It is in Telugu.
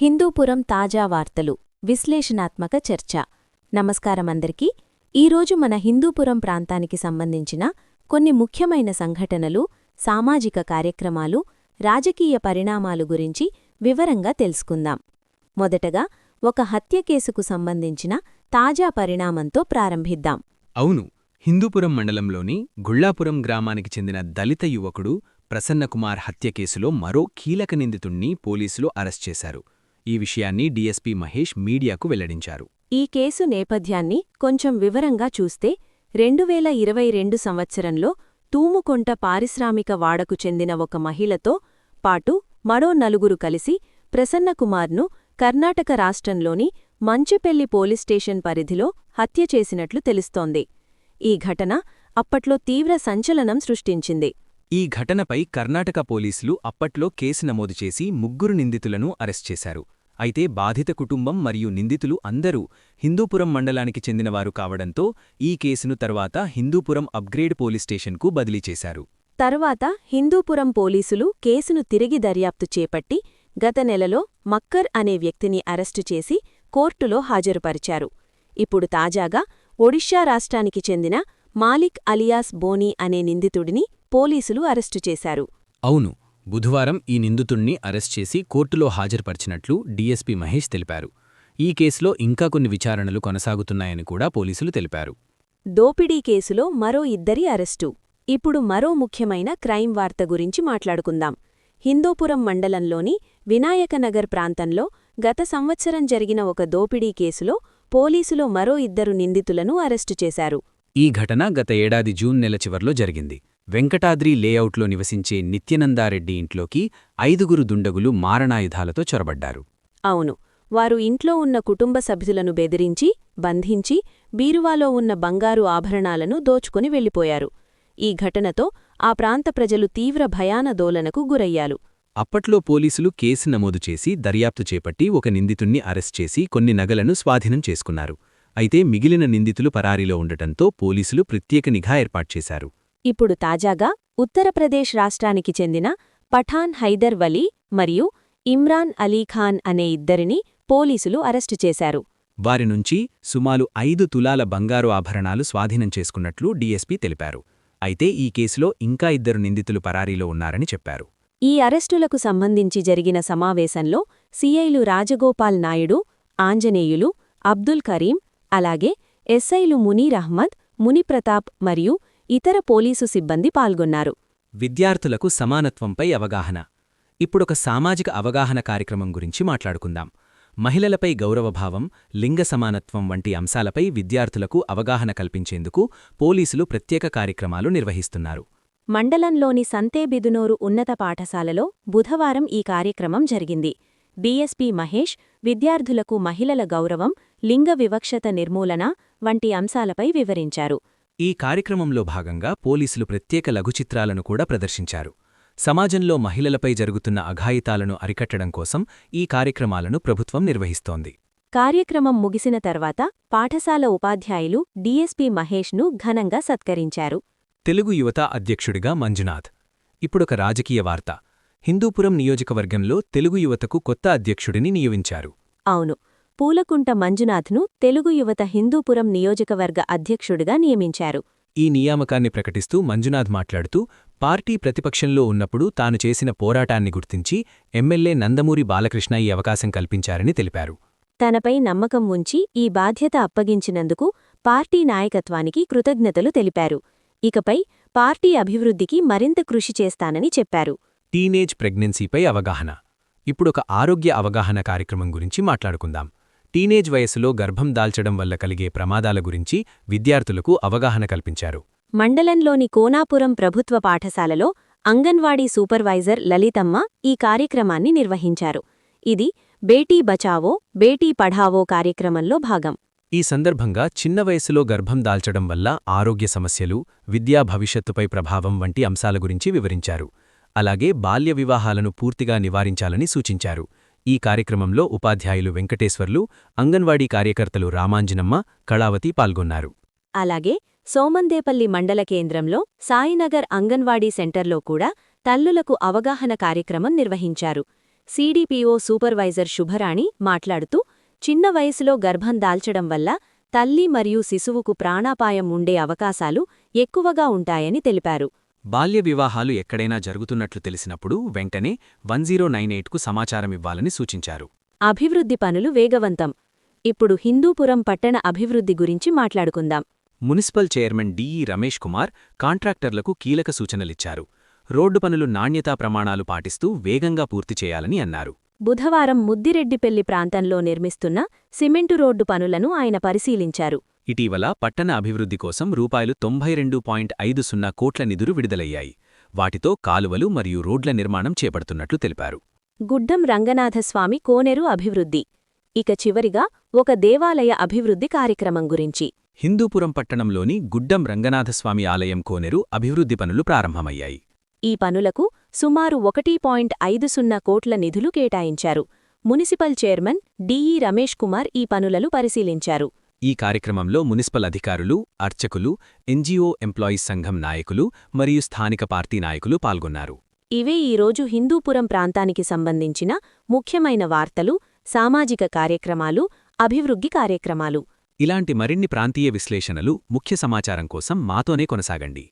హిందూపురం తాజా వార్తలు విశ్లేషణాత్మక చర్చ. నమస్కారమందరికీ. ఈరోజు మన హిందూపురం ప్రాంతానికి సంబంధించిన కొన్ని ముఖ్యమైన సంఘటనలు, సామాజిక కార్యక్రమాలు, రాజకీయ పరిణామాలు గురించి వివరంగా తెలుసుకుందాం. మొదటగా ఒక హత్య కేసుకు సంబంధించిన తాజా పరిణామంతో ప్రారంభిద్దాం. అవును, హిందూపురం మండలంలోని గుళ్లాపురం గ్రామానికి చెందిన దళిత యువకుడు ప్రసన్నకుమార్ హత్య కేసులో మరో కీలక నిందితుణ్ణి పోలీసులు అరెస్ట్ చేశారు. ఈ విషయాన్ని డీఎస్పీ మహేష్ మీడియాకు వెల్లడించారు. ఈ కేసు నేపథ్యాన్ని కొంచెం వివరంగా చూస్తే 2022 సంవత్సరంలో తూముకొంట పారిశ్రామిక వాడకు చెందిన ఒక మహిళతో పాటు మరో నలుగురు కలిసి ప్రసన్నకుమార్ను కర్ణాటక రాష్ట్రంలోని మంచెపెల్లి పోలీస్ స్టేషన్ పరిధిలో హత్య చేసినట్లు తెలుస్తోంది. ఈ ఘటన అప్పట్లో తీవ్ర సంచలనం సృష్టించింది. ఈ ఘటనపై కర్ణాటక పోలీసులు అప్పట్లో కేసు నమోదు చేసి 3 నిందితులను అరెస్ట్ చేశారు. అయితే బాధిత కుటుంబం మరియు నిందితులు అందరూ హిందూపురం మండలానికి చెందినవారు కావడంతో ఈ కేసును తర్వాత హిందూపురం అప్గ్రేడ్ పోలీస్ స్టేషన్కు బదిలీ చేశారు. తర్వాత హిందూపురం పోలీసులు కేసును తిరిగి దర్యాప్తు చేపట్టి గత నెలలో మక్కర్ అనే వ్యక్తిని అరెస్టు చేసి కోర్టులో హాజరుపరిచారు. ఇప్పుడు తాజాగా ఒడిషా రాష్ట్రానికి చెందిన మాలిక్ అలియాస్ బోనీ అనే నిందితుడిని పోలీసులు అరెస్టు చేశారు. అవును, బుధవారం ఈ నిందితుణ్ణి అరెస్ట్ చేసి కోర్టులో హాజరుపరిచినట్లు డీఎస్పీ మహేష్ తెలిపారు. ఈ కేసులో ఇంకా కొన్ని విచారణలు కొనసాగుతున్నాయని కూడా పోలీసులు తెలిపారు. దోపిడీ కేసులో మరో 2 అరెస్టు. ఇప్పుడు మరో ముఖ్యమైన క్రైమ్ వార్త గురించి మాట్లాడుకుందాం. హిందూపురం మండలంలోని వినాయకనగర్ ప్రాంతంలో గత సంవత్సరం జరిగిన ఒక దోపిడీ కేసులో పోలీసులు మరో 2 నిందితులను అరెస్టు చేశారు. ఈ ఘటన గత ఏడాది జూన్ నెల చివర్లో జరిగింది. వెంకటాద్రి లేఅవుట్లో నివసించే నిత్యనందారెడ్డి ఇంట్లోకి 5 దుండగులు మారణాయుధాలతో చొరబడ్డారు. అవును, వారు ఇంట్లో ఉన్న కుటుంబ సభ్యులను బెదిరించి, బంధించి బీరువాలో ఉన్న బంగారు ఆభరణాలను దోచుకుని వెళ్లిపోయారు. ఈ ఘటనతో ఆ ప్రాంత ప్రజలు తీవ్ర భయానదోలనకు గురయ్యారు. అప్పట్లో పోలీసులు కేసు నమోదు చేసి దర్యాప్తు చేపట్టి ఒక నిందితుణ్ణి అరెస్ట్ చేసి కొన్ని నగలను స్వాధీనం చేసుకున్నారు. అయితే మిగిలిన నిందితులు పరారీలో ఉండటంతో పోలీసులు ప్రత్యేక నిఘా ఏర్పాట్చేశారు. ఇప్పుడు తాజాగా ఉత్తరప్రదేశ్ రాష్ట్రానికి చెందిన పఠాన్ హైదర్ వలీ మరియు ఇమ్రాన్ అలీఖాన్ అనే 2ని పోలీసులు అరెస్టు చేశారు. వారి నుంచి సుమారు 5 తులాల బంగారు ఆభరణాలు స్వాధీనం చేసుకున్నట్లు డీఎస్పీ తెలిపారు. అయితే ఈ కేసులో ఇంకా 2 నిందితులు పరారీలో ఉన్నారని చెప్పారు. ఈ అరెస్టులకు సంబంధించి జరిగిన సమావేశంలో సీఐలు రాజగోపాల్ నాయుడు, ఆంజనేయులు, అబ్దుల్ కరీం, అలాగే ఎస్ఐలు మునీర్ అహ్మద్, మునిప్రతాప్ మరియు ఇతర పోలీసు సిబ్బంది పాల్గొన్నారు. విద్యార్థులకు సమానత్వంపై అవగాహన. ఇప్పుడొక సామాజిక అవగాహన కార్యక్రమం గురించి మాట్లాడుకుందాం. మహిళలపై గౌరవభావం, లింగ సమానత్వం వంటి అంశాలపై విద్యార్థులకు అవగాహన కల్పించేందుకు పోలీసులు ప్రత్యేక కార్యక్రమాలు నిర్వహిస్తున్నారు. మండలంలోని సంతేబిదునూరు ఉన్నత పాఠశాలలో బుధవారం ఈ కార్యక్రమం జరిగింది. డీఎస్పీ మహేష్ విద్యార్థులకు మహిళల గౌరవం, లింగ వివక్షత నిర్మూలన వంటి అంశాలపై వివరించారు. ఈ కార్యక్రమంలో భాగంగా పోలీసులు ప్రత్యేక లఘుచిత్రాలను కూడా ప్రదర్శించారు. సమాజంలో మహిళలపై జరుగుతున్న అఘాయితాలను అరికట్టడం కోసం ఈ కార్యక్రమాలను ప్రభుత్వం నిర్వహిస్తోంది. కార్యక్రమం ముగిసిన తర్వాత పాఠశాల ఉపాధ్యాయులు డీఎస్పీ మహేష్ను ఘనంగా సత్కరించారు. తెలుగు యువత అధ్యక్షుడిగా మంజునాథ్. ఇప్పుడొక రాజకీయ వార్త. హిందూపురం నియోజకవర్గంలో తెలుగు యువతకు కొత్త అధ్యక్షుడిని నియమించారు. అవును, పూలకుంట మంజునాథ్ను తెలుగు యువత హిందూపురం నియోజకవర్గ అధ్యక్షుడిగా నియమించారు. ఈ నియామకాన్ని ప్రకటిస్తూ మంజునాథ్ మాట్లాడుతూ పార్టీ ప్రతిపక్షంలో ఉన్నప్పుడు తాను చేసిన పోరాటాన్ని గుర్తించి ఎమ్మెల్యే నందమూరి బాలకృష్ణ ఈ అవకాశం కల్పించారని తెలిపారు. తనపై నమ్మకం ఉంచి ఈ బాధ్యత అప్పగించినందుకు పార్టీ నాయకత్వానికి కృతజ్ఞతలు తెలిపారు. ఇకపై పార్టీ అభివృద్ధికి మరింత కృషి చేస్తానని చెప్పారు. టీనేజ్ ప్రెగ్నెన్సీపై అవగాహన. ఇప్పుడొక ఆరోగ్య అవగాహన కార్యక్రమం గురించి మాట్లాడుకుందాం. టీనేజ్ వయసులో గర్భం దాల్చడం వల్ల కలిగే ప్రమాదాల గురించి విద్యార్థులకు అవగాహన కల్పించారు. మండలంలోని కోనాపురం ప్రభుత్వ పాఠశాలలో అంగన్వాడీ సూపర్వైజర్ లలితమ్మ ఈ కార్యక్రమాన్ని నిర్వహించారు. ఇది బేటీ బచావో, బేటీ పఢావో కార్యక్రమంలో భాగం. ఈ సందర్భంగా చిన్న వయసులో గర్భం దాల్చడం వల్ల ఆరోగ్య సమస్యలు, విద్యా భవిష్యత్తుపై ప్రభావం వంటి అంశాల గురించి వివరించారు. అలాగే బాల్య వివాహాలను పూర్తిగా నివారించాలని సూచించారు. ఈ కార్యక్రమంలో ఉపాధ్యాయులు వెంకటేశ్వర్లు, అంగన్వాడీ కార్యకర్తలు రామాంజనమ్మ, కళావతి పాల్గొన్నారు. అలాగే సోమందేపల్లి మండల కేంద్రంలో సాయినగర్ అంగన్వాడీ సెంటర్లో కూడా తల్లులకు అవగాహన కార్యక్రమం నిర్వహించారు. సీడీపీఓ సూపర్వైజర్ శుభరాణి మాట్లాడుతూ చిన్న వయసులో గర్భం దాల్చడం వల్ల తల్లి మరియు శిశువుకు ప్రాణాపాయం ఉండే అవకాశాలు ఎక్కువగా ఉంటాయని తెలిపారు. బాల్య వివాహాలు ఎక్కడైనా జరుగుతున్నట్లు తెలిసినప్పుడు వెంటనే 1098కు సమాచారమివ్వాలని సూచించారు. అభివృద్ధి పనులు వేగవంతం. ఇప్పుడు హిందూపురం పట్టణ అభివృద్ధి గురించి మాట్లాడుకుందాం. Municipal chairman DE Ramesh Kumar కాంట్రాక్టర్లకు కీలక సూచనలిచ్చారు. రోడ్డు పనులు నాణ్యతా ప్రమాణాలు పాటిస్తూ వేగంగా పూర్తి చేయాలని అన్నారు. బుధవారం ముద్దిరెడ్డిపెల్లి ప్రాంతంలో నిర్మిస్తున్న సిమెంటు రోడ్డు పనులను ఆయన పరిశీలించారు. ఇటీవల పట్టణ అభివృద్ధి కోసం ₹92.50 కోట్ల నిధులు విడుదలయ్యాయి. వాటితో కాలువలు మరియు రోడ్ల నిర్మాణం చేపడుతున్నట్లు తెలిపారు. గుడ్డం రంగనాథస్వామి కోనేరు అభివృద్ధి. ఇక చివరిగా ఒక దేవాలయ అభివృద్ధి కార్యక్రమం గురించి. హిందూపురం పట్టణంలోని గుడ్డం రంగనాథస్వామి ఆలయం కోనేరు అభివృద్ధి పనులు ప్రారంభమయ్యాయి. ఈ పనులకు సుమారు 1.50 కోట్ల నిధులు కేటాయించారు. Municipal chairman DE Ramesh Kumar ఈ పనులను పరిశీలించారు. ఈ కార్యక్రమంలో మున్సిపల్ అధికారులు, అర్చకులు, ఎన్జీఓ ఎంప్లాయీస్ సంఘం నాయకులు మరియు స్థానిక పార్టీ నాయకులు పాల్గొన్నారు. ఇవే ఈరోజు హిందూపురం ప్రాంతానికి సంబంధించిన ముఖ్యమైన వార్తలు, సామాజిక కార్యక్రమాలు, అభివృద్ధి కార్యక్రమాలు. ఇలాంటి మరిన్ని ప్రాంతీయ విశ్లేషణలు, ముఖ్య సమాచారం కోసం మాతోనే కొనసాగండి.